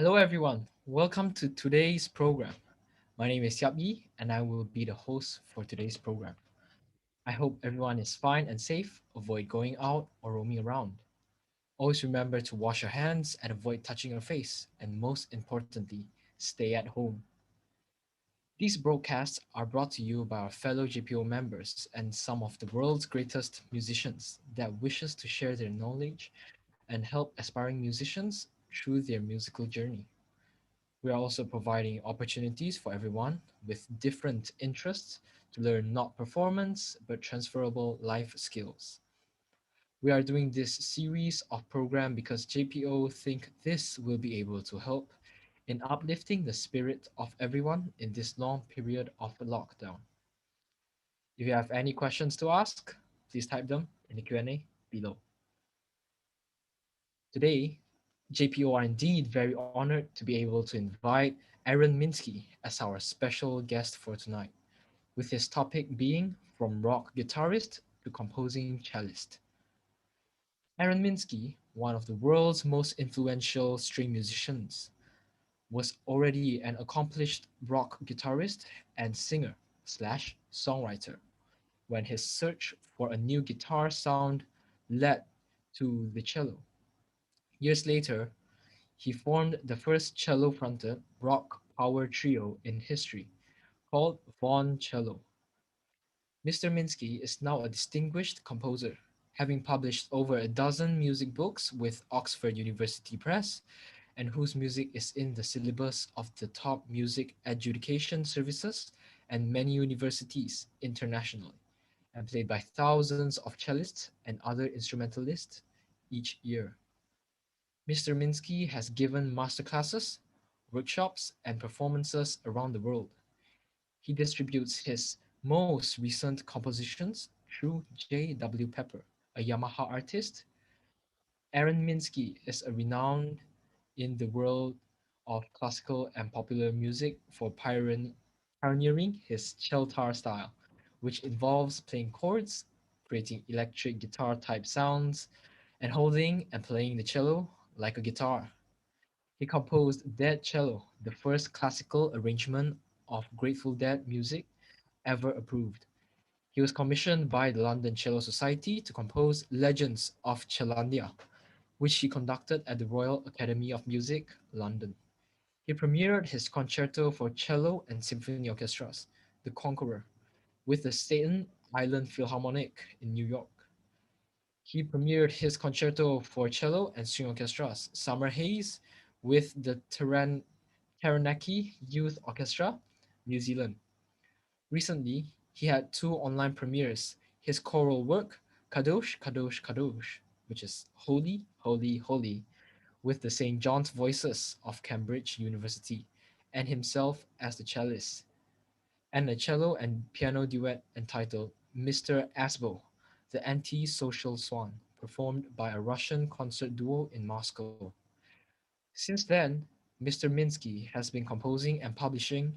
Hello, everyone. Welcome to today's program. My name is Yap Yi, and I will be the host for today's program. I hope everyone is fine and safe. Avoid going out or roaming around. Always remember to wash your hands and avoid touching your face. And most importantly, stay at home. These broadcasts are brought to you by our fellow GPO members and some of the world's greatest musicians that wishes to share their knowledge and help aspiring musicians through their musical journey. We are also providing opportunities for everyone with different interests to learn not performance but transferable life skills. We are doing this series of program because JPO think this will be able to help in uplifting the spirit of everyone in this long period of lockdown. If you have any questions to ask, please type them in the Q&A below. Today, JPO are indeed very honored to be able to invite Aaron Minsky as our special guest for tonight, with his topic being from rock guitarist to composing cellist. Aaron Minsky, one of the world's most influential string musicians, was already an accomplished rock guitarist and singer slash songwriter when his search for a new guitar sound led to the cello. Years later, he formed the first cello-fronted rock power trio in history, called Von Cello. Mr. Minsky is now a distinguished composer, having published over a dozen music books with Oxford University Press, and whose music is in the syllabus of the top music education services and many universities internationally, and played by thousands of cellists and other instrumentalists each year. Mr. Minsky has given masterclasses, workshops, and performances around the world. He distributes his most recent compositions through J.W. Pepper, a Yamaha artist. Aaron Minsky is a renowned in the world of classical and popular music for pioneering his Cheltar style, which involves playing chords, creating electric guitar type sounds, and holding and playing the cello like a guitar. He composed Dead Cello, the first classical arrangement of Grateful Dead music ever approved. He was commissioned by the London Cello Society to compose Legends of Cellandia, which he conducted at the Royal Academy of Music, London. He premiered his concerto for cello and symphony orchestras, The Conqueror, with the Staten Island Philharmonic in New York. He premiered his concerto for cello and string orchestras, Summer Haze, with the Taranaki Youth Orchestra, New Zealand. Recently, he had two online premieres: his choral work, Kadosh, Kadosh, Kadosh, which is Holy, Holy, Holy, with the St. John's Voices of Cambridge University, and himself as the cellist, and a cello and piano duet entitled Mr. Asbo, the Anti-Social Swan, performed by a Russian concert duo in Moscow. Since then, Mr. Minsky has been composing and publishing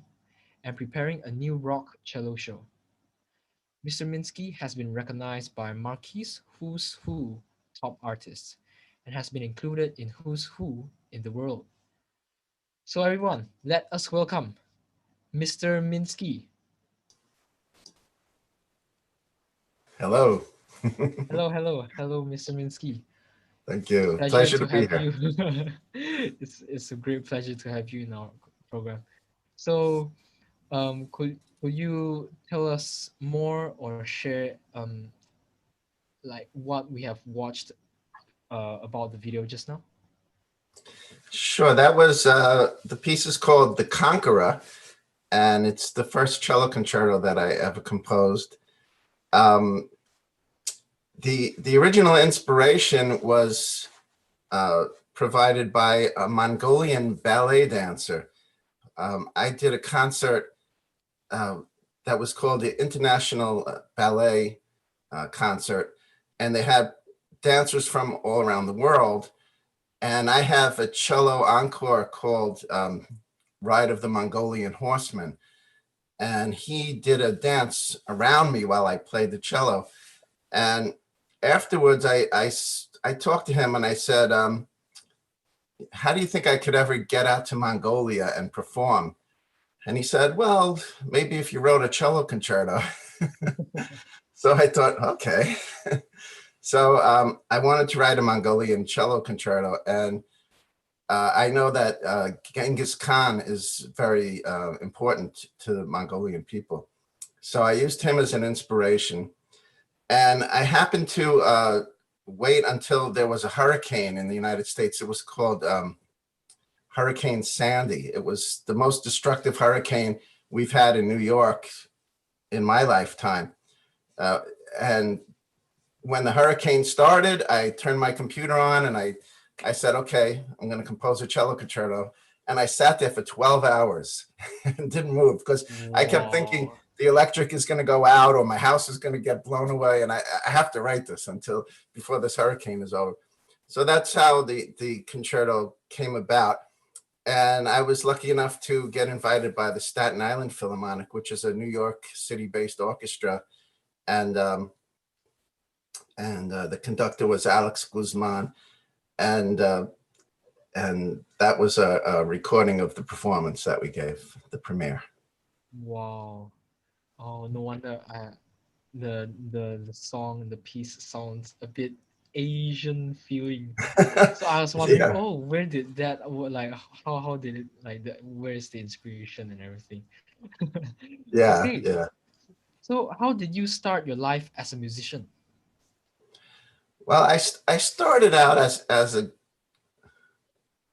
and preparing a new rock cello show. Mr. Minsky has been recognized by Marquis Who's Who top artists and has been included in Who's Who in the world. So everyone, let us welcome Mr. Minsky. Hello. Hello, hello, hello, Mr. Minsky. Thank you. Pleasure Pleasure to to be have here. you. It's a great pleasure to have you in our program. So, could you tell us more or share like what we have watched about the video just now? Sure. That was the piece is called The Conqueror, and it's the first cello concerto that I ever composed. Um, the original inspiration was provided by a Mongolian ballet dancer. I did a concert uh, that was called the International Ballet Concert, and they had dancers from all around the world. And I have a cello encore called Ride of the Mongolian Horseman. And he did a dance around me while I played the cello. And afterwards, I talked to him and I said, how do you think I could ever get out to Mongolia and perform? And he said, well, maybe if you wrote a cello concerto. So I thought, okay. So I wanted to write a Mongolian cello concerto. And I know that Genghis Khan is very important to the Mongolian people. So I used him as an inspiration. And I happened to wait until there was a hurricane in the United States. It was called Hurricane Sandy. It was the most destructive hurricane we've had in New York in my lifetime. Uh, and when the hurricane started, I turned my computer on and I said, okay, I'm going to compose a cello concerto. And I sat there for 12 hours and didn't move because I kept thinking Wow. the electric is going to go out or my house is going to get blown away. And I have to write this until before this hurricane is over. So that's how the concerto came about. And I was lucky enough to get invited by the Staten Island Philharmonic, which is a New York City-based orchestra. And the conductor was Alex Guzman. And and that was a recording of the performance that we gave, the premiere. Wow. Oh, no wonder the song, the piece sounds a bit Asian feeling. So I was wondering, Yeah, oh, where did that, like, how did it, like, where's the inspiration and everything? yeah, Okay, yeah. so how did you start your life as a musician? Well, I started out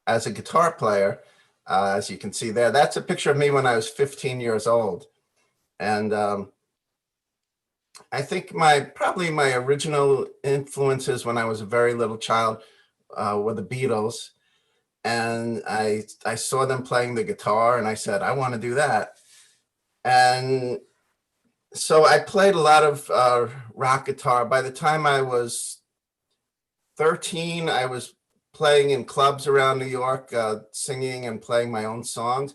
as a guitar player, as you can see there. That's a picture of me when I was 15 years old, and I think probably my original influences when I was a very little child were the Beatles, and I saw them playing the guitar, and I said I want to do that, and so I played a lot of rock guitar. By the time I was 13, I was playing in clubs around New York, singing and playing my own songs.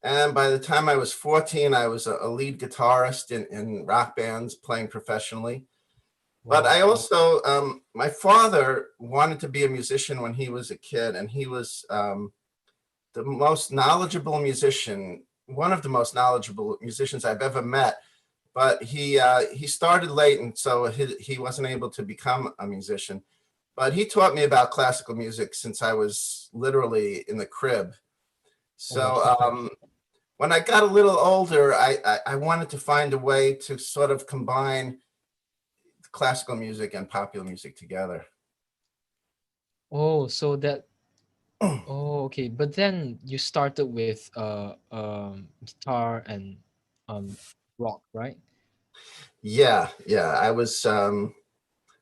And by the time I was 14, I was a lead guitarist in rock bands playing professionally. But I Wow. also, my father wanted to be a musician when he was a kid, and he was the most knowledgeable musician, one of the most knowledgeable musicians I've ever met. But he started late, and so he wasn't able to become a musician. But he taught me about classical music since I was literally in the crib. Oh, So wow. when I got a little older, I wanted to find a way to sort of combine classical music and popular music together. Oh, so that, oh, okay. But then you started with guitar and um rock, right? Yeah, yeah.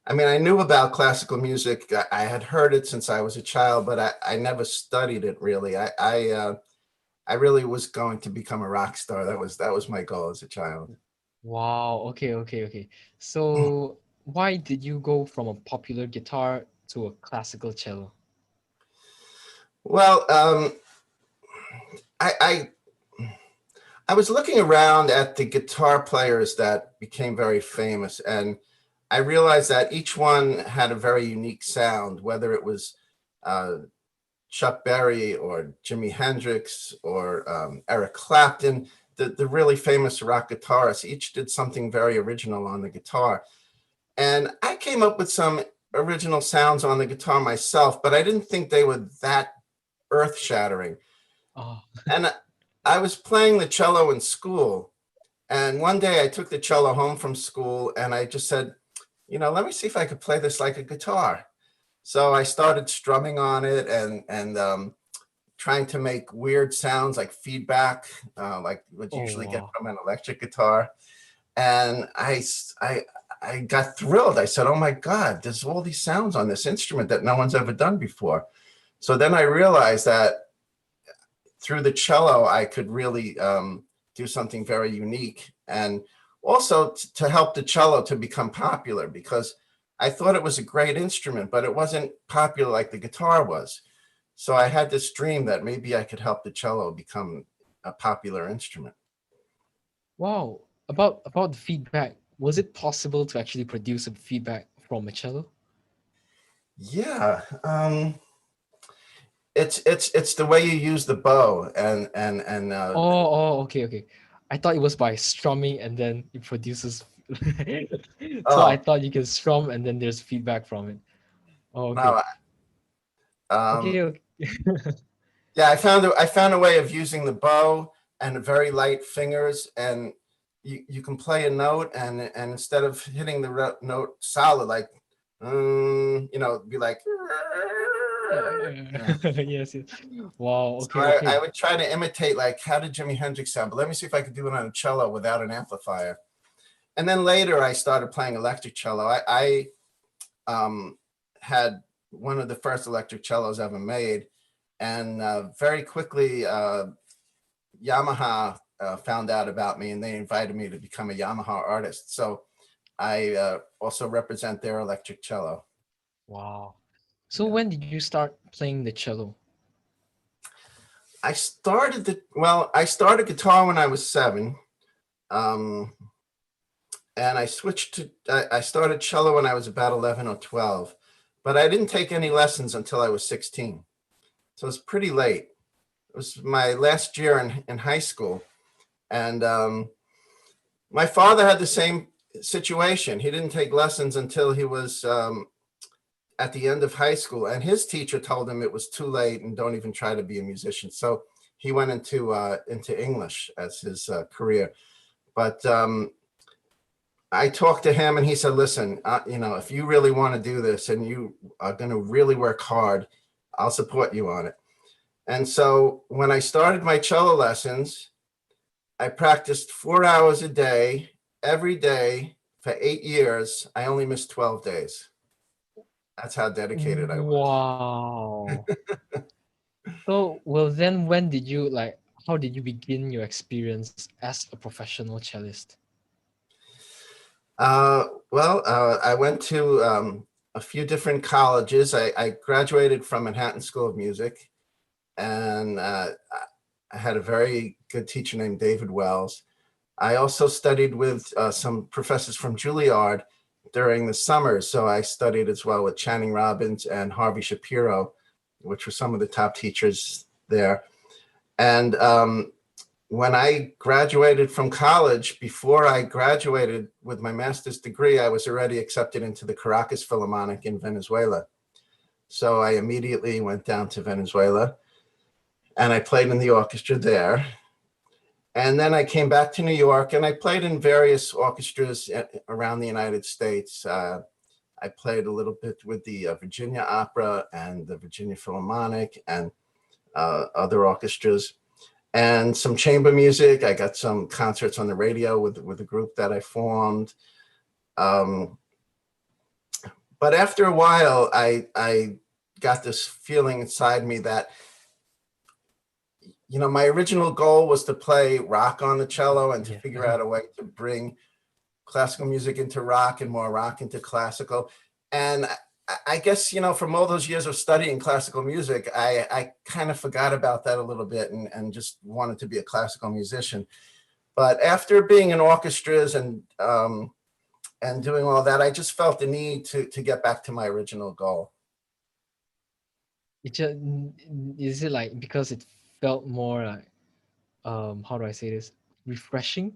I mean, I knew about classical music. I had heard it since I was a child, but I never studied it really. I really was going to become a rock star. That was my goal as a child. Wow. Okay, okay, okay. So why did you go from a popular guitar to a classical cello? Well, I I was looking around at the guitar players that became very famous, and I realized that each one had a very unique sound, whether it was uh, Chuck Berry or Jimi Hendrix or Eric Clapton, the really famous rock guitarists. Each did something very original on the guitar. And I came up with some original sounds on the guitar myself, but I didn't think they were that earth shattering. Oh, And I was playing the cello in school. And one day I took the cello home from school and I just said, let me see if I could play this like a guitar. So I started strumming on it and trying to make weird sounds like feedback, like what you oh usually get wow. from an electric guitar. And I got thrilled. I said, "Oh my God, there's all these sounds on this instrument that no one's ever done before." So then I realized that through the cello, I could really do something very unique, and also to help the cello to become popular because I thought it was a great instrument, but it wasn't popular like the guitar was. So I had this dream that maybe I could help the cello become a popular instrument. Wow. About the feedback, was it possible to actually produce a feedback from a cello? Yeah. It's the way you use the bow and Oh, okay, okay. I thought it was by strumming and then it produces. So I oh thought you can strum and then there's feedback from it. Oh, okay. no Okay, um okay. yeah, I found a way of using the bow and very light fingers, and you can play a note, and instead of hitting the note solid like be like Yes, yes. Wow, so okay, I okay. would try to imitate like how did Jimi Hendrix sound, but let me see if I could do it on a cello without an amplifier. And then later I started playing electric cello. I had one of the first electric cellos ever made, and very quickly Yamaha found out about me, and they invited me to become a Yamaha artist. So I also represent their electric cello. Wow. So Yeah, when did you start playing the cello? I started guitar when I was 7, um, and I started cello when I was about 11 or 12, but I didn't take any lessons until I was 16. So it's pretty late. It was my last year in high school, and my father had the same situation. He didn't take lessons until he was at the end of high school, and his teacher told him it was too late and don't even try to be a musician. So he went into English as his career. But I talked to him, and he said, "Listen, if you really want to do this and you are going to really work hard, I'll support you on it." And so when I started my cello lessons, I practiced 4 hours a day, every day for 8 years. I only missed 12 days. That's how dedicated I was. Wow. So, well, then when did you like, how did you begin your experience as a professional cellist? I went to a few different colleges. I graduated from Manhattan School of Music, and I had a very good teacher named David Wells. I also studied with some professors from Juilliard during the summers. So I studied as well with Channing Robbins and Harvey Shapiro, which were some of the top teachers there. And when I graduated from college, before I graduated with my master's degree, I was already accepted into the Caracas Philharmonic in Venezuela. So I immediately went down to Venezuela and I played in the orchestra there. And then I came back to New York and I played in various orchestras around the United States. I played a little bit with the Virginia Opera and the Virginia Philharmonic and other orchestras, and some chamber music. I got some concerts on the radio with a group that I formed. Um, but after a while, I got this feeling inside me that, my original goal was to play rock on the cello and to Yeah. figure out a way to bring classical music into rock and more rock into classical. And I guess, from all those years of studying classical music, I kind of forgot about that a little bit and just wanted to be a classical musician. But after being in orchestras and doing all that, I just felt the need to get back to my original goal. It just, is it like because it felt more like, how do I say this? Refreshing?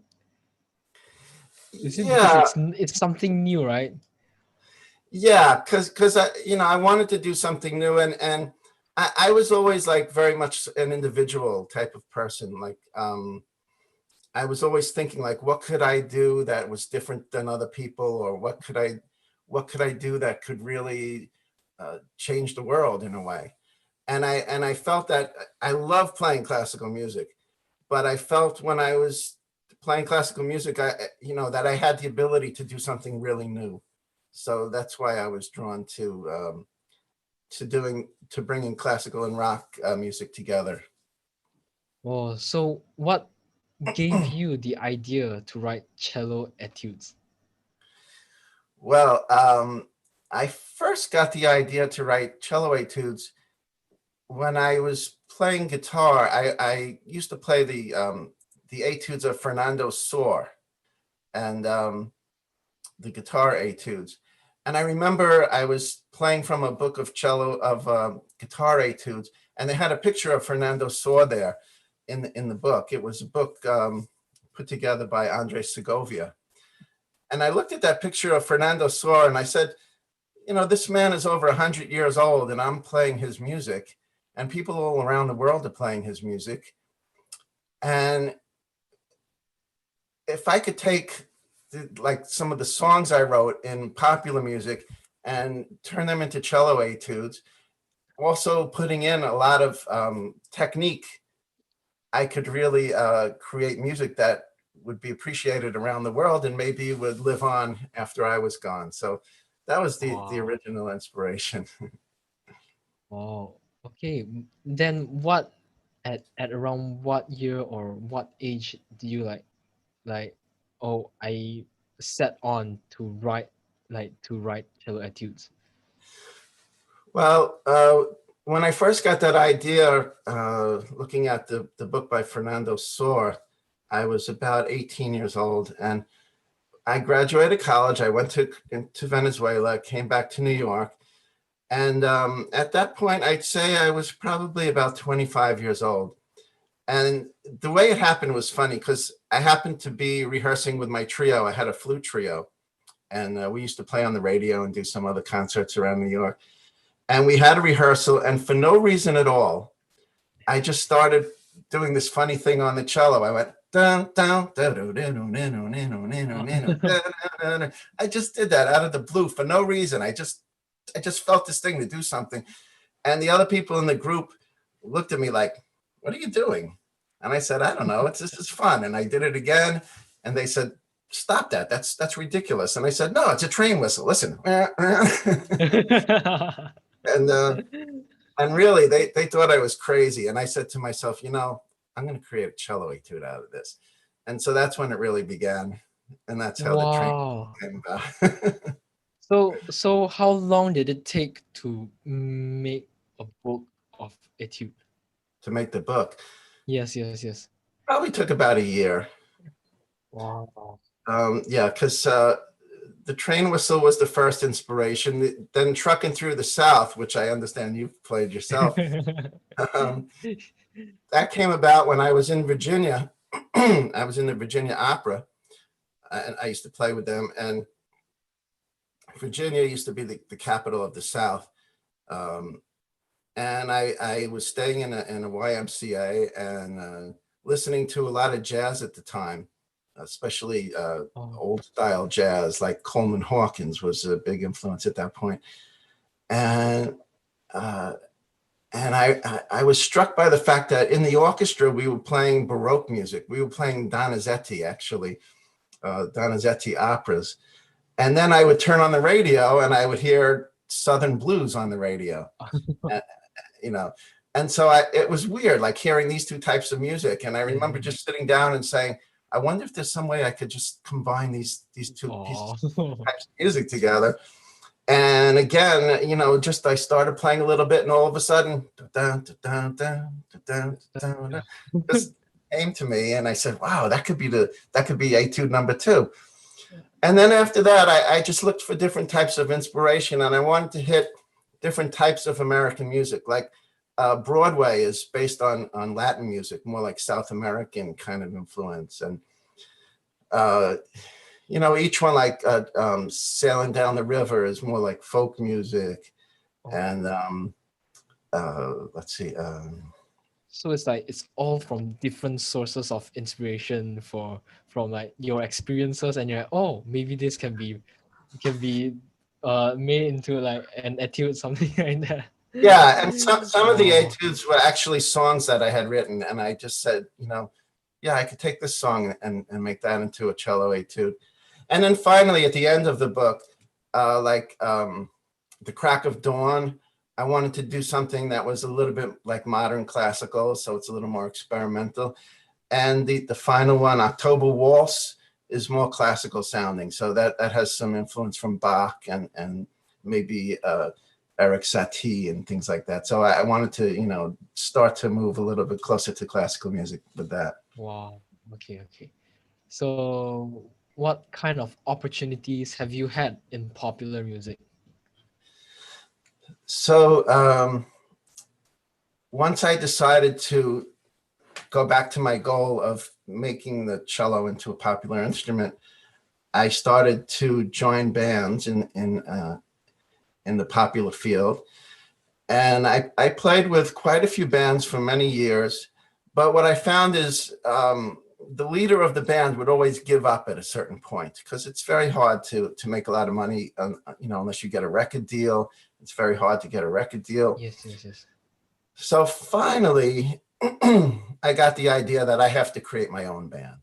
Is it because Yeah, it's something new, right? yeah, because I wanted to do something new, and I was always like very much an individual type of person. Like I was always thinking like, what could I do that was different than other people, or what could I do that could really change the world in a way. And I felt that I love playing classical music, but I felt when I was playing classical music, that I had the ability to do something really new. So that's why I was drawn to bringing classical and rock music together. Oh, so what gave you the idea to write cello etudes? Well, I first got the idea to write cello etudes when I was playing guitar. I used to play the etudes of Fernando Sor and the guitar etudes. And I remember I was playing from a book of cello of guitar etudes, and they had a picture of Fernando Sor there in the book. It was a book put together by Andres Segovia. And I looked at that picture of Fernando Sor and I said, you know, this man is over 100 years old and I'm playing his music, and people all around the world are playing his music. And if I could take like some of the songs I wrote in popular music and turn them into cello etudes, also putting in a lot of technique, I could really create music that would be appreciated around the world and maybe would live on after I was gone. So that was the Wow. original inspiration. Oh, okay. Then what at around what year or what age do you like oh I set on to write cello etudes? Well, when I first got that idea, looking at the book by Fernando Sor, I was about 18 years old, and I graduated college. I went to Venezuela, came back to New York, and at that point, I'd say I was probably about 25 years old. And the way it happened was funny because I happened to be rehearsing with my trio. I had a flute trio, and we used to play on the radio and do some other concerts around New York. And we had a rehearsal, and for no reason at all, I just started doing this funny thing on the cello. I went down, down, I just did that out of the blue for no reason. I just felt this thing to do something. And the other people in the group looked at me like, "What are you doing?" And I said, "I don't know. This is fun." And I did it again, and they said, "Stop that. That's ridiculous." And I said, "No, it's a train whistle. Listen." And and really, they thought I was crazy. And I said to myself, you know, I'm going to create a cello etude out of this. And so that's when it really began. And that's how the train Wow. came about. So how long did it take to make a book of etude? To make the book. Yes, yes, yes. Probably took about a year. Wow. Yeah, because the train whistle was the first inspiration. Then Trucking Through the South, which I understand you've played yourself, um, that came about when I was in Virginia. I was in the Virginia Opera, and I used to play with them. And Virginia used to be the capital of the South. Um, and I was staying in a YMCA and listening to a lot of jazz at the time, especially Oh. old style jazz, like Coleman Hawkins was a big influence at that point. And uh, and I was struck by the fact that in the orchestra we were playing Baroque music. We were playing Donizetti, actually, Donizetti operas. And then I would turn on the radio and I would hear Southern blues on the radio. Uh, you know, and so it was weird, like hearing these two types of music. And I remember Mhm. just sitting down and saying, I wonder if there's some way I could just combine these two Oh. pieces, types of music together. And again, you know, just I started playing a little bit, and all of a sudden, just came to me, and I said, "Wow, that could be etude number two." And then after that, I just looked for different types of inspiration, and I wanted to hit different types of American music. Like Broadway is based on Latin music, more like South American kind of influence, and uh, you know, each one like Sailing Down the River is more like folk music, Oh. and let's see. So it's like it's all from different sources of inspiration for from like your experiences, and you're like, oh, maybe this can be made into like an etude, something like that. Yeah, and some of the Wow. etudes were actually songs that I had written, and I just said, you know, yeah, I could take this song and make that into a cello etude. And then finally, at the end of the book, like The Crack of Dawn, I wanted to do something that was a little bit like modern classical, so it's a little more experimental. And the final one, October Waltz, is more classical sounding. So that has some influence from Bach and maybe Eric Satie and things like that. So I wanted to, you know, start to move a little bit closer to classical music with that. Wow. Okay, okay. So what kind of opportunities have you had in popular music? So once I decided to go back to my goal of making the cello into a popular instrument, I started to join bands in the popular field. And I played with quite a few bands for many years. But what I found is the leader of the band would always give up at a certain point because it's very hard to make a lot of money, unless you get a record deal. It's very hard to get a record deal. Yes, yes, yes. So finally, I got the idea that I have to create my own band.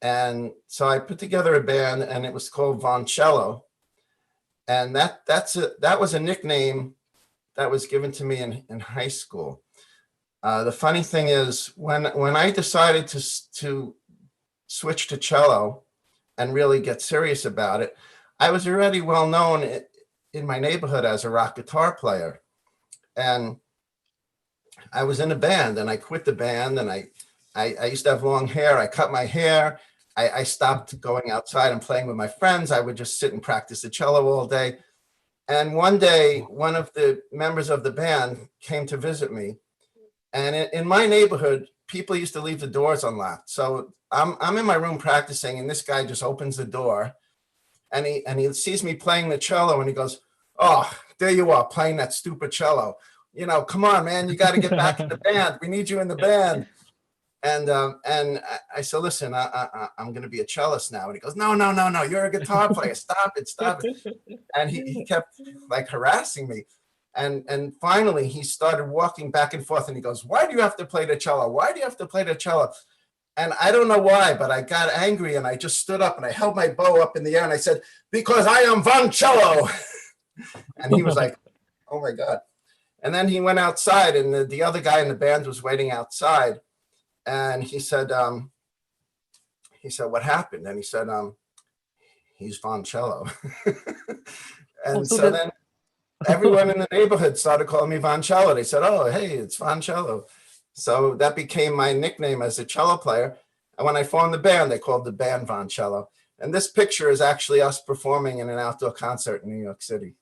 And so I put together a band, and it was called Voncello. And that was a nickname that was given to me in high school. The funny thing is, when I decided to switch to cello and really get serious about it, I was already well known in my neighborhood as a rock guitar player. And I was in a band, and I quit the band, and I used to have long hair. I cut my hair. I stopped going outside and playing with my friends. I would just sit and practice the cello all day. And one day, one of the members of the band came to visit me. And in my neighborhood, people used to leave the doors unlocked. So I'm in my room practicing, and this guy just opens the door, and he sees me playing the cello, and he goes, "Oh, there you are playing that stupid cello. Come on, man, you got to get back in the band. We need you in the band." And I said, "Listen, I'm going to be a cellist now." And he goes, "No, no, no, no, you're a guitar player. Stop it, stop it." And he kept like harassing me. And finally he started walking back and forth, and he goes, "Why do you have to play the cello? Why do you have to play the cello?" And I don't know why, but I got angry, and I just stood up and I held my bow up in the air, and I said, "Because I am Voncello." And he was like, "Oh my God." And then he went outside, and the other guy in the band was waiting outside. And he said, "What happened?" And he said, "He's Voncello." And Also, so that then everyone in the neighborhood started calling me Voncello. They said, "Oh, hey, it's Voncello." So that became my nickname as a cello player. And when I formed the band, they called the band Voncello. And this picture is actually us performing in an outdoor concert in New York City.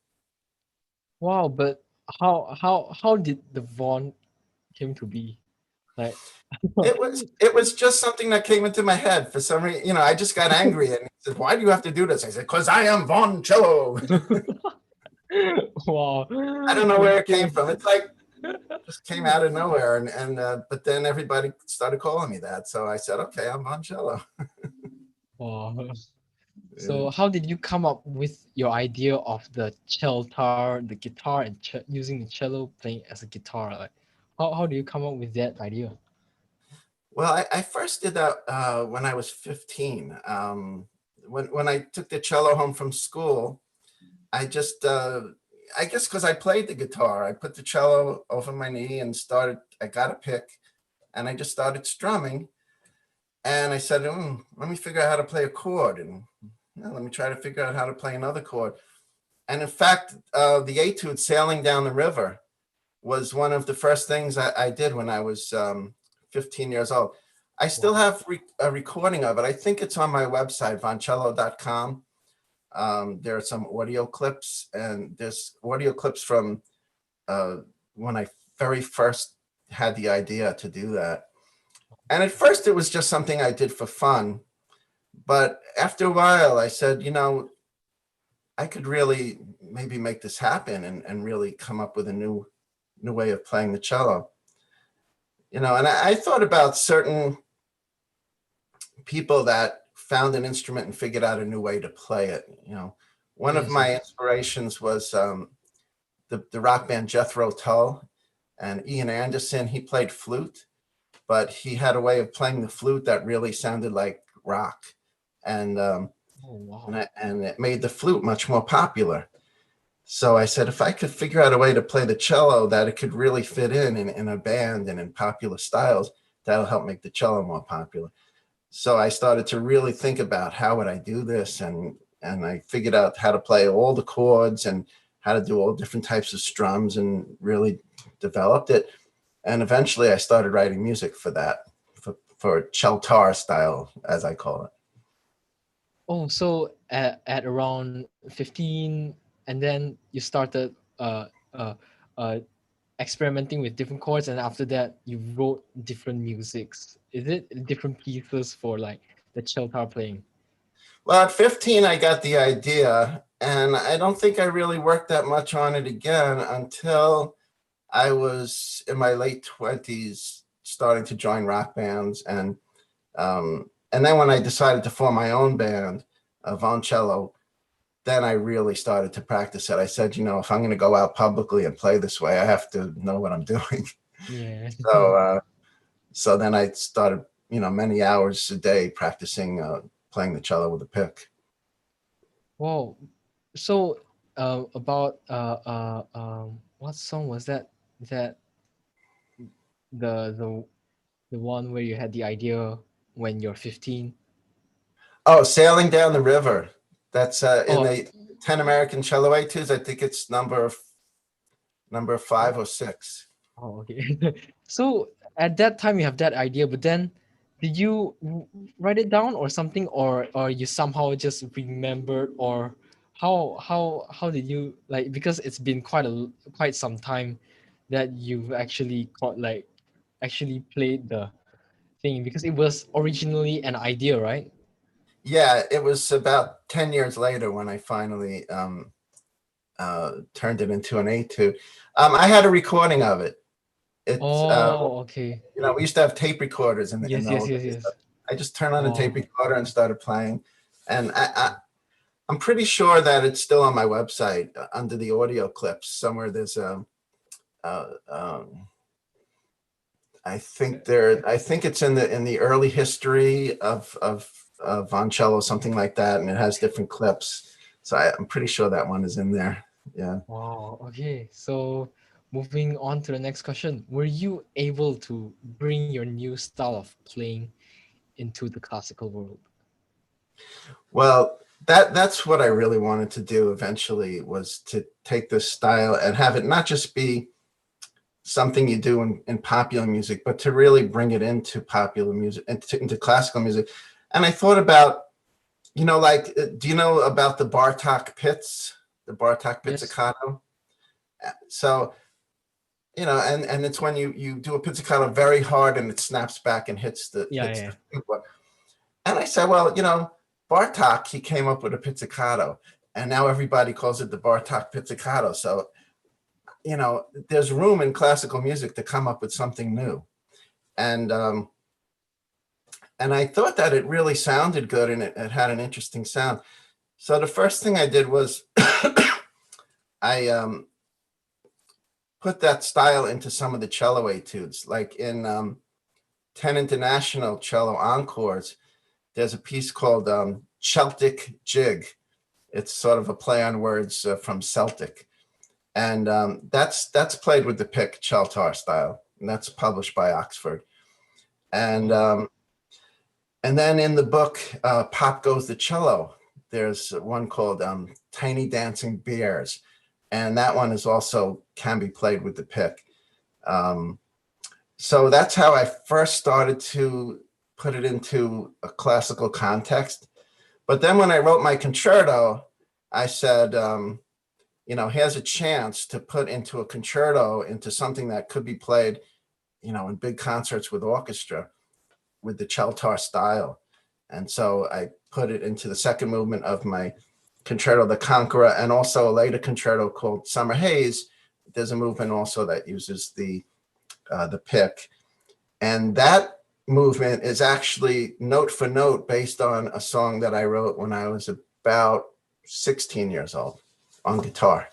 wow, but how did the Vaughn came to be? Like, It was just something that came into my head for some reason. I just got angry, and he said, "Why do you have to do this?" I said, "Because I am Voncello." wow. I don't know where it came from. It's like just came out of nowhere, and but then everybody started calling me that, so I said, "Okay, I'm Voncello." Wow. So how did you come up with your idea of the the guitar, and using the cello playing as a guitar? Like, how do you come up with that idea? Well, I first did that when I was 15. When I took the cello home from school, I just, I guess because I played the guitar, I put the cello over my knee and I got a pick, and I just started strumming. And I said, let me figure out how to play a chord, and let me try to figure out how to play another chord. And in fact, the etude, Sailing Down the River, was one of the first things I did when I was 15 years old. I still have a recording of it. I think it's on my website, voncello.com. There are some audio clips, and there's audio clips from when I very first had the idea to do that. And at first it was just something I did for fun. But after a while I said, I could really maybe make this happen and really come up with a new way of playing the cello. And I thought about certain people that found an instrument and figured out a new way to play it. One of Yes, my yes. inspirations was the rock band Jethro Tull, and Ian Anderson. He played flute, but he had a way of playing the flute that really sounded like rock, and Oh, wow. and it made the flute much more popular. So I said, if I could figure out a way to play the cello that it could really fit in a band and in popular styles, that'll help make the cello more popular. So I started to really think about how would I do this, and I figured out how to play all the chords and how to do all different types of strums, and really developed it. And eventually I started writing music for that, for Cheltar style, as I call it. Oh, so at around 15, and then you started uh uh uh experimenting with different chords, and after that you wrote different musics. Is it different pieces for like the Chiltar playing? Well, at 15, I got the idea, and I don't think I really worked that much on it again until I was in my late 20s, starting to join rock bands, and then when I decided to form my own band, Voncello, then I really started to practice it. I said, if I'm going to go out publicly and play this way, I have to know what I'm doing. Yeah. So, so then I started, many hours a day practicing playing the cello with a pick. Wow. So about what song was that? That the the the one where you had the idea when you're 15? Oh, Sailing Down the River. That's in Oh, the 10 American Cello Etudes. I think it's number five or six. oh, okay. So at that time you have that idea, but then did you write it down or something, or you somehow just remembered, or how did you like, because it's been quite some time that you've actually caught like actually played the thing, because it was originally an idea, right? Yeah, it was about 10 years later when I finally turned it into an etude. I had a recording of it. It's Oh, okay. we used to have tape recorders in Yes, the yes, old yes, days. So yes. I just turned on the tape Oh, recorder and started playing. And I'm pretty sure that it's still on my website under the audio clips somewhere. There's a uh, um, I think it's in the early history of Voncello, something like that, and it has different clips. So I'm pretty sure that one is in there. Yeah. wow. Okay. So moving on to the next question. Were you able to bring your new style of playing into the classical world? Well, that's what I really wanted to do eventually, was to take this style and have it not just be something you do in popular music, but to really bring it into popular music, into classical music. And I thought about, like, do you know about the Bartok pits, the Bartok Yes. pizzicato? So, and it's when you do a pizzicato very hard and it snaps back and Yeah, hits yeah. the keyboard. And I said, well, Bartok, he came up with a pizzicato, and now everybody calls it the Bartok pizzicato. So, there's room in classical music to come up with something new. And and I thought that it really sounded good, and it had an interesting sound. So the first thing I did was I put that style into some of the cello etudes, like in 10 International Cello Encores. There's a piece called Celtic Jig. It's sort of a play on words from Celtic, and that's played with the pick Cheltar style, and that's published by Oxford. And Wow. and then in the book Pop Goes the Cello, there's one called Tiny Dancing Bears, and that one is also can be played with the pick. Um, so that's how I first started to put it into a classical context. But then when I wrote my concerto, I said, here's a chance to put into a concerto into something that could be played, in big concerts with orchestra with the Cheltar style. And so I put it into the second movement of my concerto, the Conqueror, and also a later concerto called Summer Haze. There's a movement also that uses the pick, and that movement is actually note for note based on a song that I wrote when I was about 16 years old on guitar.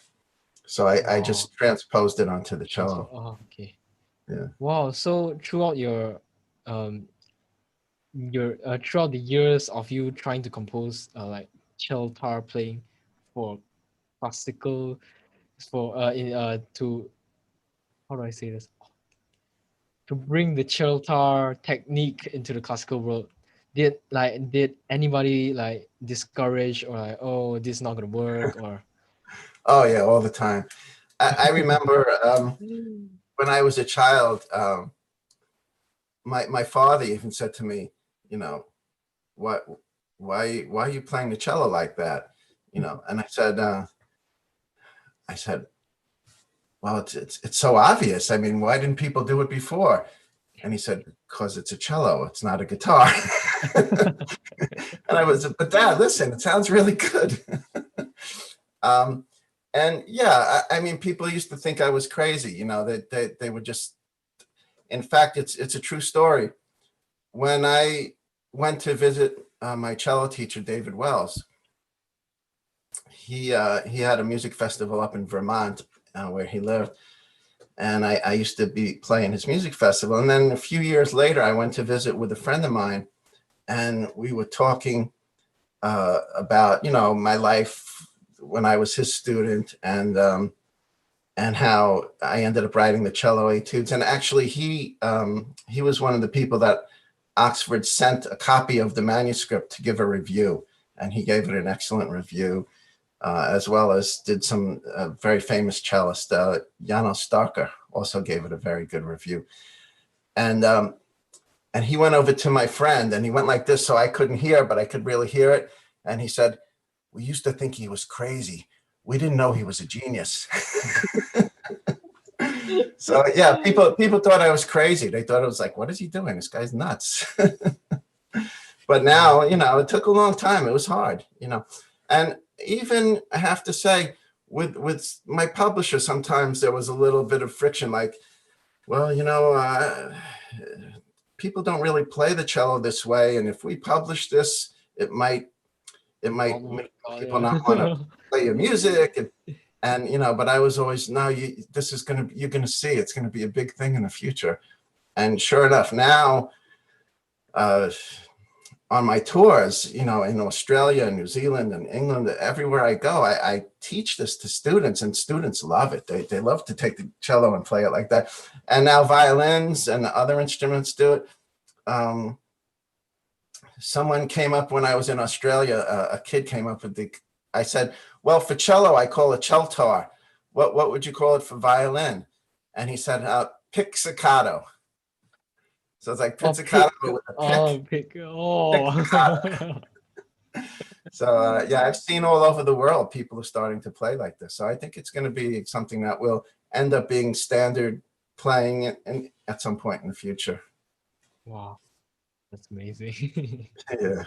So I Wow. just transposed it onto the Transfer. cello. Oh, okay. Yeah. Wow. So throughout um throughout the years of you trying to compose like Chiltar playing for classical, for in to, how do I say this, to bring the Chiltar technique into the classical world, did anybody like discourage, or like, oh, this is not gonna work, or Oh yeah, all the time. I remember Mm. when I was a child, my father even said to me, you know, what why are you playing the cello like that? You know, and I said, well, it's so obvious. I mean, why didn't people do it before? And he said, because it's a cello, it's not a guitar. And I was, but Dad, listen, it sounds really good. um, and yeah, I mean, people used to think I was crazy. You know, they would just. In fact, it's a true story. When I went to visit my cello teacher, David Wells, he had a music festival up in Vermont where he lived, and I used to be playing his music festival. And then a few years later, I went to visit with a friend of mine, and we were talking about my life when I was his student, and how I ended up writing the cello etudes. And actually, he was one of the people that Oxford sent a copy of the manuscript to give a review, and he gave it an excellent review, as well as did some very famous cellist, Janos Starker, also gave it a very good review. And he went over to my friend, and he went like this, so I couldn't hear, but I could really hear it. And he said, "We used to think he was crazy. We didn't know he was a genius." So yeah, people thought I was crazy. They thought it was like, what is he doing? This guy's nuts. But now, it took a long time. It was hard, and even I have to say, with my publisher, sometimes there was a little bit of friction. Like, well, people don't really play the cello this way, and if we publish this, it might Oh my make God, people not want to yeah. play your music. And but I was always, no, you're gonna see, it's gonna be a big thing in the future. And sure enough, now on my tours, in Australia and New Zealand and England, everywhere I go, I teach this to students, and students love it. They love to take the cello and play it like that. And now violins and other instruments do it. Someone came up when I was in Australia, a kid came up with I said, well, for cello, I call it celtar. What would you call it for violin? And he said, pizzicato. So it's like Oh, pizzicato, pick. but with a Oh, pick, pick. Oh. pizzicato. So yeah, I've seen all over the world, people are starting to play like this. So I think it's going to be something that will end up being standard playing at some point in the future. Wow, that's amazing. Yeah.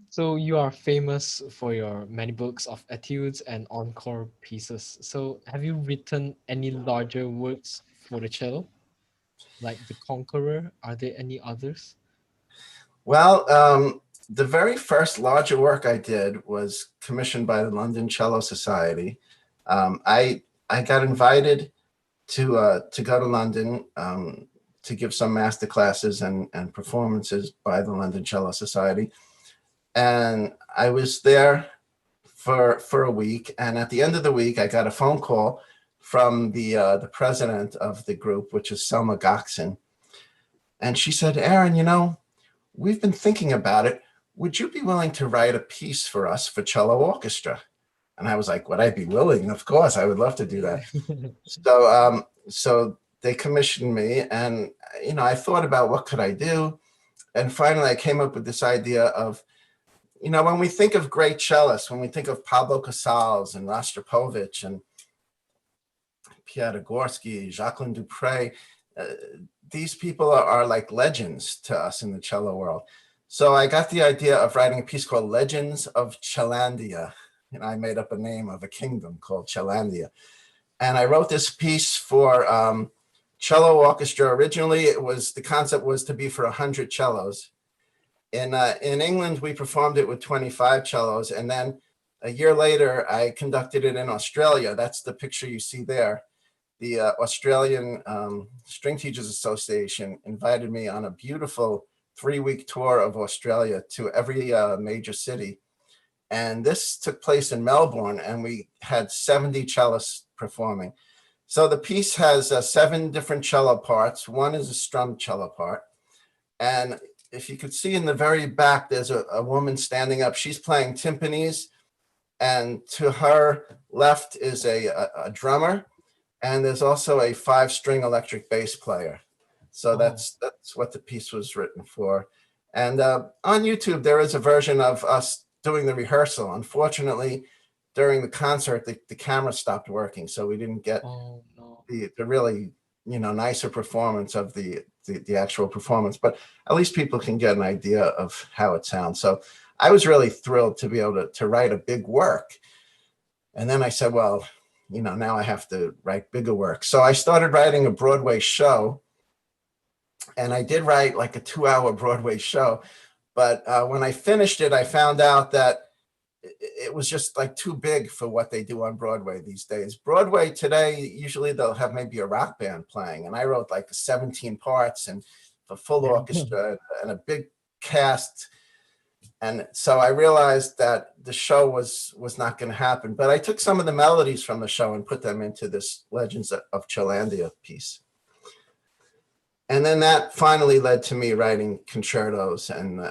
So you are famous for your many books of etudes and encore pieces. So have you written any larger works for the cello, like The Conqueror? Are there any others? Well, the very first larger work I did was commissioned by the London Cello Society. I got invited to go to London to give some master classes and performances by the London Cello Society, and I was there for a week. And at the end of the week, I got a phone call from the president of the group, which is Selma Goxon, and she said, "Aaron, we've been thinking about it. Would you be willing to write a piece for us for cello orchestra?" And I was like, would I be willing? Of course, I would love to do that. So they commissioned me, and I thought about what could I do, and finally I came up with this idea of, when we think of great cellists, when we think of Pablo Casals and Rostropovich and Pierre Gorsky, Jacqueline Dupre, uh, these people are like legends to us in the cello world. So I got the idea of writing a piece called Legends of Cellandia. I made up a name of a kingdom called Cellandia. And I wrote this piece for cello orchestra. Originally, the concept was to be for 100 cellos. In England, we performed it with 25 cellos. And then a year later, I conducted it in Australia. That's the picture you see there. The Australian String Teachers Association invited me on a beautiful 3-week tour of Australia to every major city. And this took place in Melbourne, and we had 70 cellists performing. So the piece has 7 different cello parts. One is a strum cello part. And if you could see in the very back, there's a woman standing up. She's playing timpanis. And to her left is a drummer. And there's also a 5-string electric bass player. So Oh, that's what the piece was written for. And on YouTube, there is a version of us doing the rehearsal. Unfortunately, during the concert, the camera stopped working, so we didn't get Oh no. the really, nicer performance of the actual performance. But at least people can get an idea of how it sounds. So I was really thrilled to be able to write a big work. And then I said, well, now I have to write bigger work. So I started writing a Broadway show. And I did write like a 2-hour Broadway show. But when I finished it, I found out that it was just like too big for what they do on Broadway these days. Broadway today, usually they'll have maybe a rock band playing. And I wrote like 17 parts and a full orchestra and a big cast. And so I realized that the show was not going to happen. But I took some of the melodies from the show and put them into this Legends of Chillandia piece. And then that finally led to me writing concertos and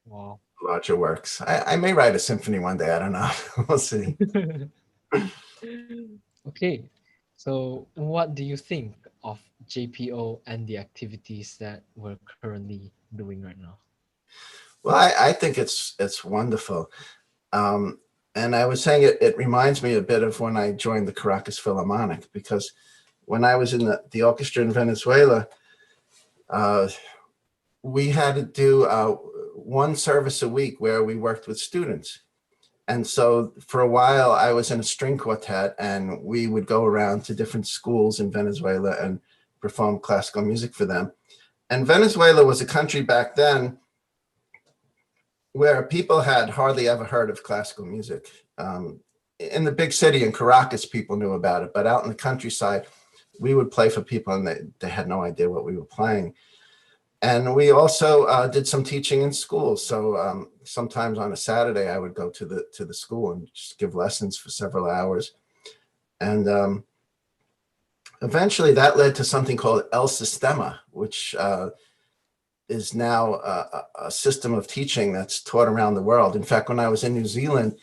Wow. larger works. I may write a symphony one day. I don't know. We'll see. Okay, so what do you think of JPO and the activities that we're currently doing right now? Well, I think it's wonderful. And I was saying it reminds me a bit of when I joined the Caracas Philharmonic, because when I was in the orchestra in Venezuela, we had to do one service a week where we worked with students. And so for a while, I was in a string quartet, and we would go around to different schools in Venezuela and perform classical music for them. And Venezuela was a country back then where people had hardly ever heard of classical music. In the big city in Caracas, people knew about it, but out in the countryside, we would play for people and they had no idea what we were playing. And we also did some teaching in schools. So sometimes on a Saturday, I would go to the school and just give lessons for several hours. And eventually that led to something called El Sistema, which is now a system of teaching that's taught around the world. In fact, when I was in New Zealand,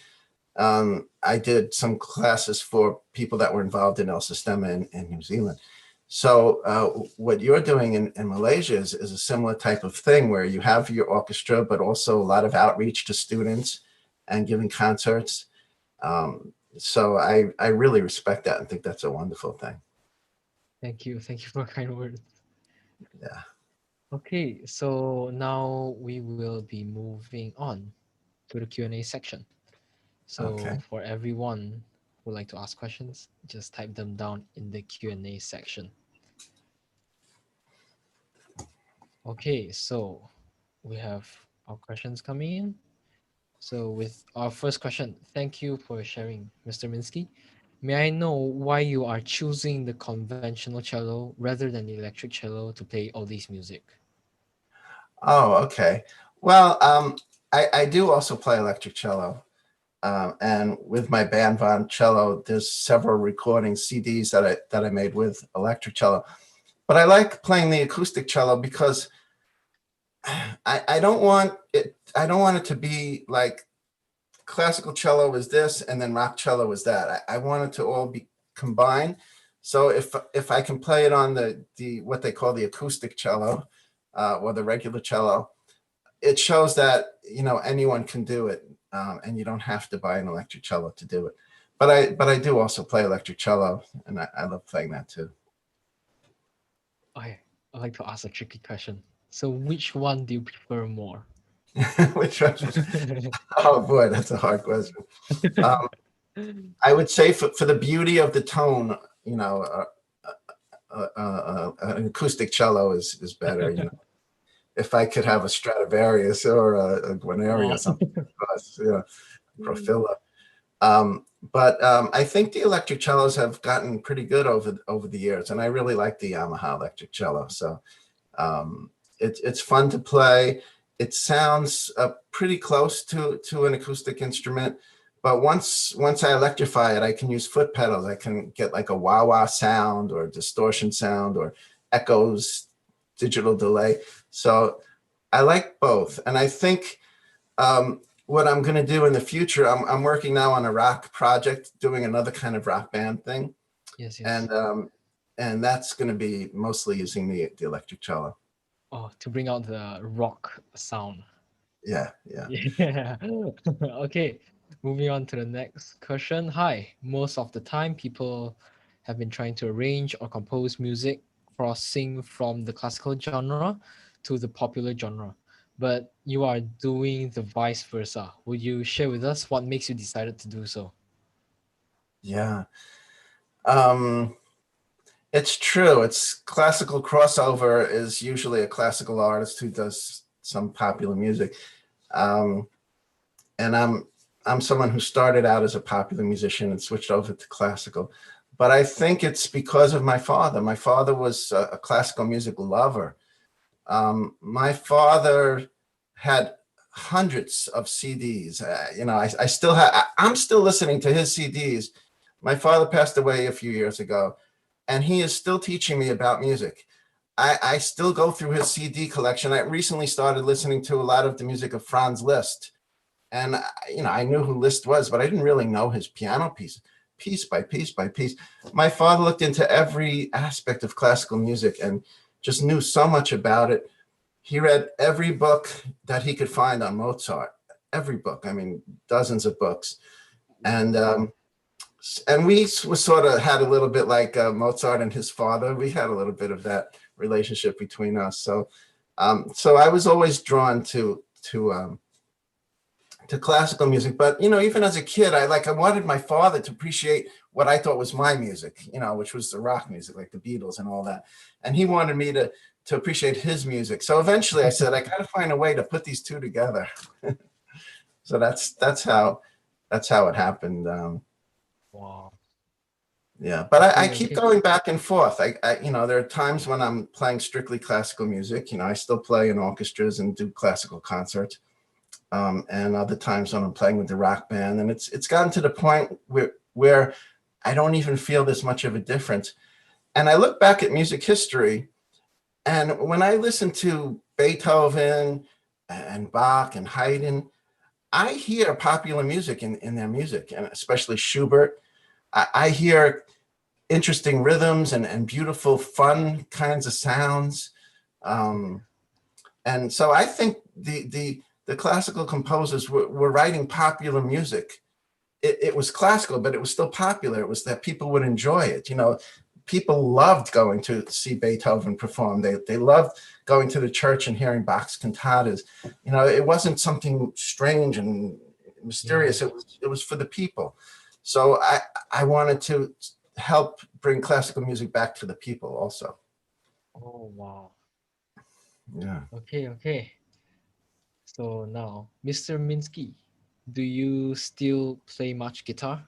I did some classes for people that were involved in El Sistema in New Zealand. So what you're doing in Malaysia is a similar type of thing, where you have your orchestra, but also a lot of outreach to students and giving concerts. So I really respect that and think that's a wonderful thing. Thank you. Thank you for kind words. Yeah. Okay, so now we will be moving on to the Q&A section. So Okay. for everyone who would like to ask questions, just type them down in the Q&A section. Okay, so we have our questions coming in. So with our first question, thank you for sharing, Mr. Minsky. May I know why you are choosing the conventional cello rather than the electric cello to play all these music? Oh, okay. Well, I do also play electric cello. And with my band Von Cello, there's several recording CDs that I made with electric cello. But I like playing the acoustic cello because I don't want it to be like classical cello is this and then rock cello is that. I want it to all be combined. So if I can play it on the what they call the acoustic cello or the regular cello, it shows that anyone can do it, and you don't have to buy an electric cello to do it. But I do also play electric cello, and I love playing that too. Okay, I'd like to ask a tricky question. So which one do you prefer more? Which one? Oh boy, that's a hard question. I would say for the beauty of the tone, an acoustic cello is better. If I could have a Stradivarius or a Guarneri or Wow. something, Profila. But I think the electric cellos have gotten pretty good over the years, and I really like the Yamaha electric cello. So it's fun to play. It sounds pretty close to an acoustic instrument, but once I electrify it, I can use foot pedals. I can get like a wah-wah sound or distortion sound or echoes, digital delay. So I like both, and I think what I'm going to do in the future, I'm working now on a rock project, doing another kind of rock band thing, Yes, yes. and that's going to be mostly using the electric cello. Oh, to bring out the rock sound. Yeah, yeah. Yeah. Okay. Moving on to the next question. Hi. Most of the time, people have been trying to arrange or compose music crossing from the classical genre to the popular genre, but you are doing the vice versa. Would you share with us what makes you decided to do so? Yeah. Um, it's true. It's classical crossover is usually a classical artist who does some popular music. Um, and I'm someone who started out as a popular musician and switched over to classical. But I think it's because of my father. My father was a classical music lover. My father had hundreds of CDs. I still have. I'm still listening to his CDs. My father passed away a few years ago, and he is still teaching me about music. I still go through his CD collection. I recently started listening to a lot of the music of Franz Liszt, and I knew who Liszt was, but I didn't really know his piano piece, piece by piece by piece. My father looked into every aspect of classical music and just knew so much about it. He read every book that he could find on Mozart, every book. I mean, dozens of books, and we sort of had a little bit like Mozart and his father. We had a little bit of that relationship between us. So I was always drawn to classical music. But even as a kid, I wanted my father to appreciate what I thought was my music, which was the rock music, like the Beatles and all that. And he wanted me to appreciate his music. So eventually I said, I got to find a way to put these two together. So that's how it happened. Wow. Yeah, but I Okay, keep okay. going back and forth. There are times when I'm playing strictly classical music. I still play in orchestras and do classical concerts. And other times when I'm playing with the rock band, and it's gotten to the point where I don't even feel this much of a difference. And I look back at music history, and when I listen to Beethoven and Bach and Haydn, I hear popular music in their music, and especially Schubert. I hear interesting rhythms and beautiful, fun kinds of sounds. Um, and so I think the classical composers were writing popular music. It was classical, but it was still popular. It was that people would enjoy it. People loved going to see Beethoven perform. They loved going to the church and hearing Bach's cantatas. It wasn't something strange and Yeah. mysterious. It was for the people. So I wanted to help bring classical music back to the people also. Oh, wow. Yeah. Okay, okay. So now, Mr. Minsky, do you still play much guitar?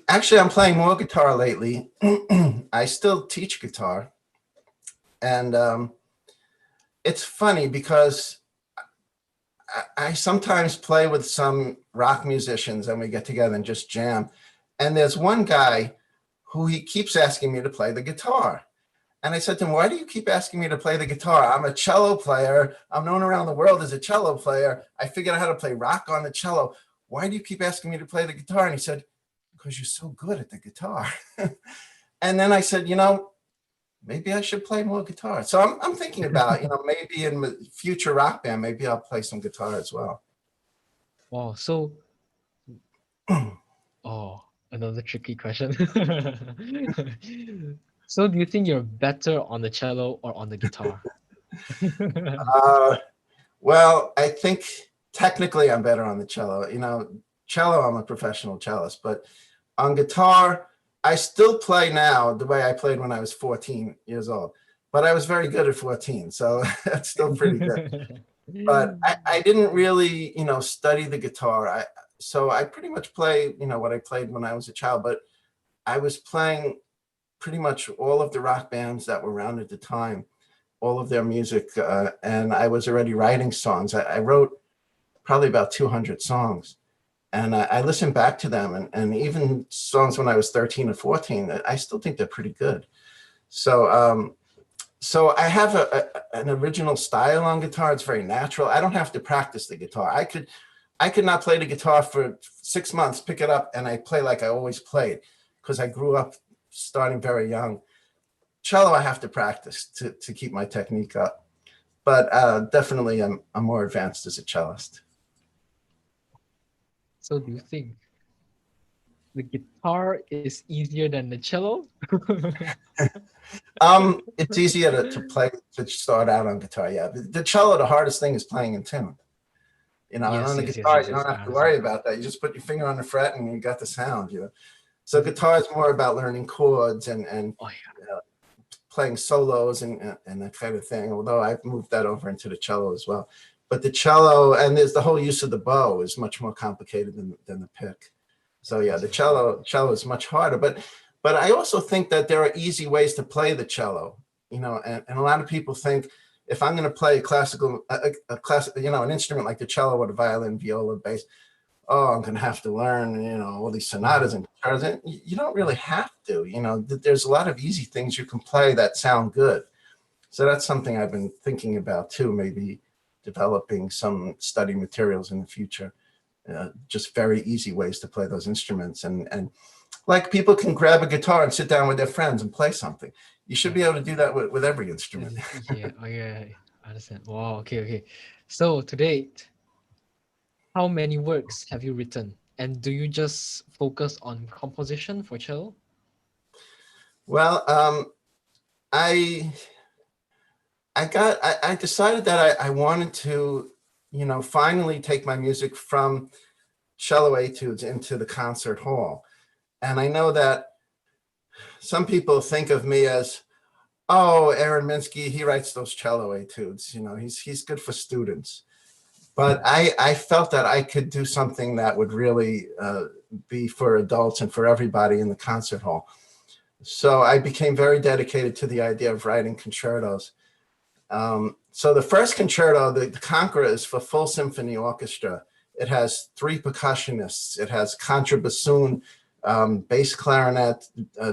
Actually, I'm playing more guitar lately. I still teach guitar, and it's funny because I sometimes play with some rock musicians, and we get together and just jam. And there's one guy who he keeps asking me to play the guitar. And I said to him, "Why do you keep asking me to play the guitar? I'm a cello player. I'm known around the world as a cello player. I figured out how to play rock on the cello. Why do you keep asking me to play the guitar?" And he said, "Because you're so good at the guitar." And then I said, maybe I should play more guitar. So I'm thinking about, maybe in the future rock band, maybe I'll play some guitar as well. Wow. So, oh, another tricky question. So, do you think you're better on the cello or on the guitar? Uh, well, I think technically I'm better on the cello. Cello, I'm a professional cellist, but on guitar, I still play now the way I played when I was 14 years old. But I was very good at 14, so that's still pretty good. But I didn't really, study the guitar. So I pretty much play, what I played when I was a child. But I was playing pretty much all of the rock bands that were around at the time, all of their music, and I was already writing songs. I wrote probably about 200 songs, and I listened back to them, and even songs when I was 13 or 14, I still think they're pretty good. So I have an original style on guitar. It's very natural. I don't have to practice the guitar. I could not play the guitar for 6 months, pick it up, and I play like I always played because I grew up starting very young. cello I have to practice to keep my technique up. But definitely I'm more advanced as a cellist. So do you think the guitar is easier than the cello? It's easier to play to start out on guitar. Yeah, the cello, the hardest thing is playing in tune. You know, and on Yes, the yes, yes, guitar, yes, you yes. don't I have to understand. worry about that. You just put your finger on the fret and you got the sound. You know, so Mhm. guitar is more about learning chords and Oh yeah. playing solos and that kind of thing. Although I've moved that over into the cello as well. But the cello and there's the whole use of the bow is much more complicated than the pick. So yeah, Yes, the yes, yes. cello is much harder. But I also think that there are easy ways to play the cello. You know, and a lot of people think if I'm going to play a classic, you know, an instrument like the cello or the violin, viola, bass, oh, I'm going to have to learn, you know, all these sonatas Mhm. and guitars. And you don't really have to. You know, there's a lot of easy things you can play that sound good. So that's something I've been thinking about too. Maybe developing some study materials in the future. Just very easy ways to play those instruments and like people can grab a guitar and sit down with their friends and play something. You should be able to do that with every instrument. Yeah, oh yeah, I understand. Wow, okay, okay. So to date, how many works have you written? And do you just focus on composition for cello? Well, I I decided that I wanted to, you know, finally take my music from cello etudes into the concert hall. And I know that some people think of me as, oh, Aaron Minsky, he writes those cello etudes. You know, he's good for students. But I felt that I could do something that would really be for adults and for everybody in the concert hall. So I became very dedicated to the idea of writing concertos. So the first concerto, the Conqueror, is for full symphony orchestra. It has three percussionists. It has contrabassoon, bass clarinet,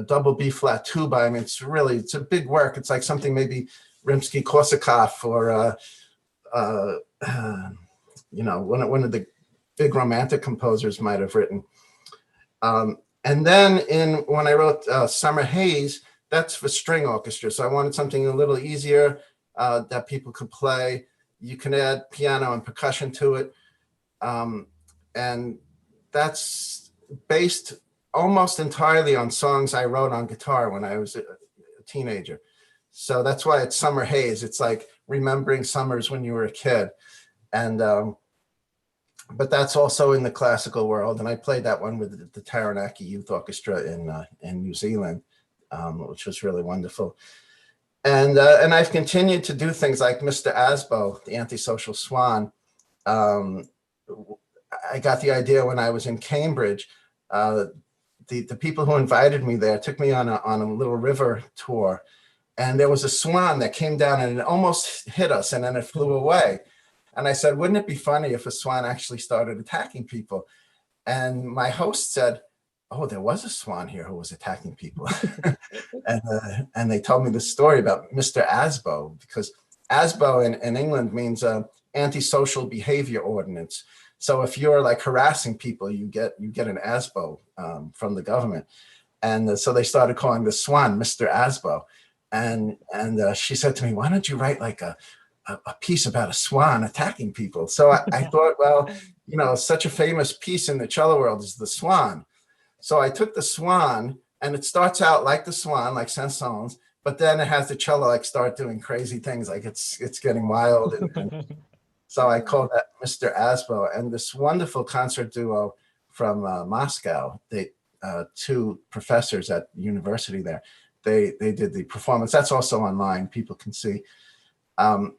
double B flat tuba. I mean, it's a big work. It's like something maybe Rimsky-Korsakov or uh, you know, one of the big romantic composers might have written. And then when I wrote Summer Haze, that's for string orchestra. So I wanted something a little easier that people could play. You can add piano and percussion to it. Um, and that's based almost entirely on songs I wrote on guitar when I was a teenager. So that's why it's Summer Haze. It's like remembering summers when you were a kid. And but that's also in the classical world. And I played that one with the Taranaki Youth Orchestra in New Zealand, which was really wonderful. And I've continued to do things like Mr. Asbo, the Antisocial Swan. Um, I got the idea when I was in Cambridge. The people who invited me there took me on a little river tour, and there was a swan that came down and it almost hit us, and then it flew away. And I said, wouldn't it be funny if a swan actually started attacking people? And my host said, oh, there was a swan here who was attacking people. And they told me the story about Mr. Asbo, because Asbo in England means antisocial behavior ordinance. So if you're like harassing people, you get an ASBO from the government. And so they started calling the swan Mr. Asbo. And she said to me, why don't you write like a piece about a swan attacking people? So I thought, well, you know, such a famous piece in the cello world is the swan. So I took the swan, and it starts out like the swan, like Saint-Saëns, but then it has the cello like start doing crazy things, like it's getting wild. And so I called that Mr. Asbo. And this wonderful concert duo from Moscow, they two professors at university there, they did the performance. That's also online, people can see. And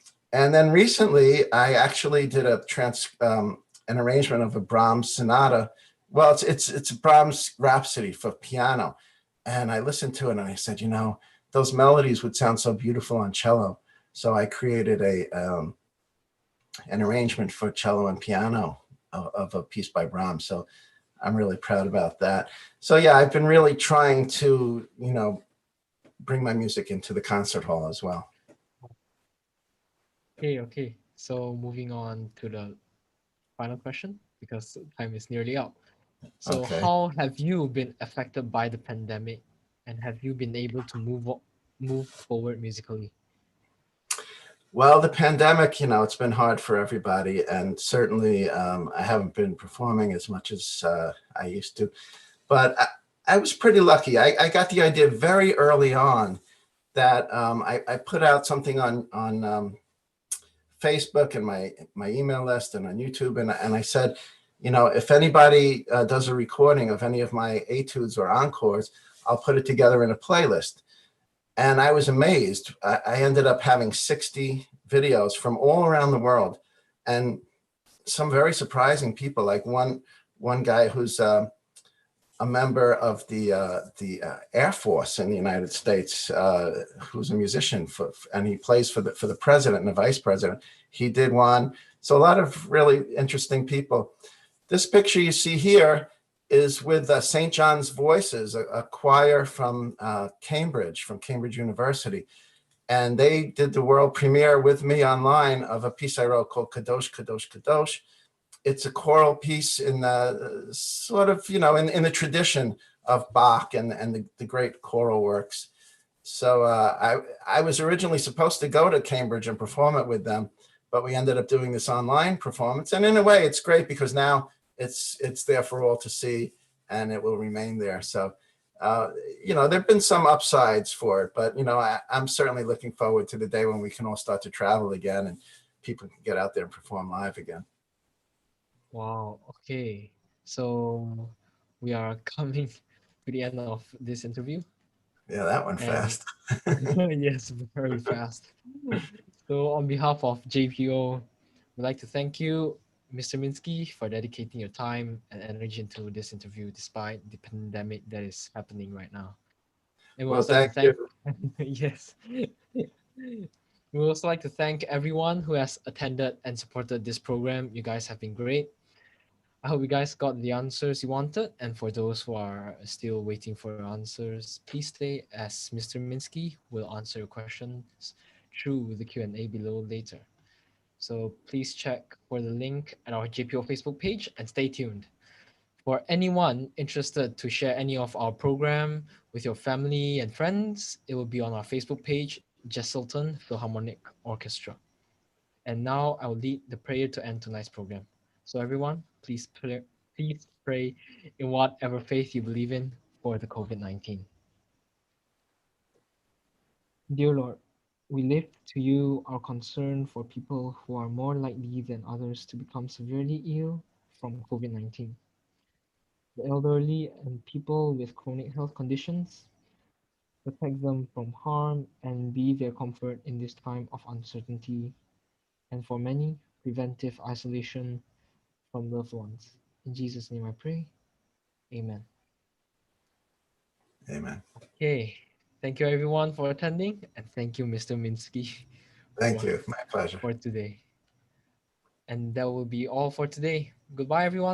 then recently, I actually did an arrangement of a Brahms sonata. Well, it's a Brahms Rhapsody for piano, and I listened to it and I said, you know, those melodies would sound so beautiful on cello. So I created an arrangement for cello and piano of a piece by Brahms. So I'm really proud about that. So yeah, I've been really trying to, you know, bring my music into the concert hall as well. Okay, okay. So moving on to the final question because time is nearly up. So Okay. how have you been affected by the pandemic and have you been able to move on? move forward musically? Well, the pandemic, it's been hard for everybody, and certainly I haven't been performing as much as I used to. But I was pretty lucky. I got the idea very early on that I put out something on Facebook and my email list and on YouTube, and I said, if anybody does a recording of any of my etudes or encores, I'll put it together in a playlist. And I was amazed. I ended up having 60 videos from all around the world, and some very surprising people. Like one guy who's a member of the Air Force in the United States, who's a musician and he plays for the president and the vice president. He did one. So a lot of really interesting people. This picture you see here is with St. John's Voices, a choir from Cambridge University. And they did the world premiere with me online of a piece I wrote called Kadosh, Kadosh, Kadosh. It's a choral piece in the sort of, in the tradition of Bach and the great choral works. So I was originally supposed to go to Cambridge and perform it with them, but we ended up doing this online performance. And in a way, it's great because now it's there for all to see, and it will remain there. So, there've been some upsides for it, but I'm certainly looking forward to the day when we can all start to travel again and people can get out there and perform live again. Wow. Okay. So we are coming to the end of this interview, Yeah, that went and fast. yes, very fast. So on behalf of JPO, we'd like to thank you, Mr. Minsky, for dedicating your time and energy into this interview despite the pandemic that is happening right now. And we Well, also like to thank you. thank yes. We also like to thank everyone who has attended and supported this program. You guys have been great. I hope you guys got the answers you wanted. And for those who are still waiting for answers, please stay as Mr. Minsky will answer your questions through the Q&A below later. So please check for the link at our JPO Facebook page and stay tuned. For anyone interested to share any of our program with your family and friends, it will be on our Facebook page, Jesselton Philharmonic Orchestra. And now I will lead the prayer to end tonight's program. So everyone, please pray in whatever faith you believe in for the COVID-19. Dear Lord, we lift to you our concern for people who are more likely than others to become severely ill from COVID-19. The elderly and people with chronic health conditions, protect them from harm and be their comfort in this time of uncertainty, and for many, preventive isolation from loved ones. In Jesus' name I pray. Amen. Amen. Okay. Thank you everyone for attending, and thank you, Mr. Minsky, Thank for you. My pleasure. for today. And that will be all for today. Goodbye everyone.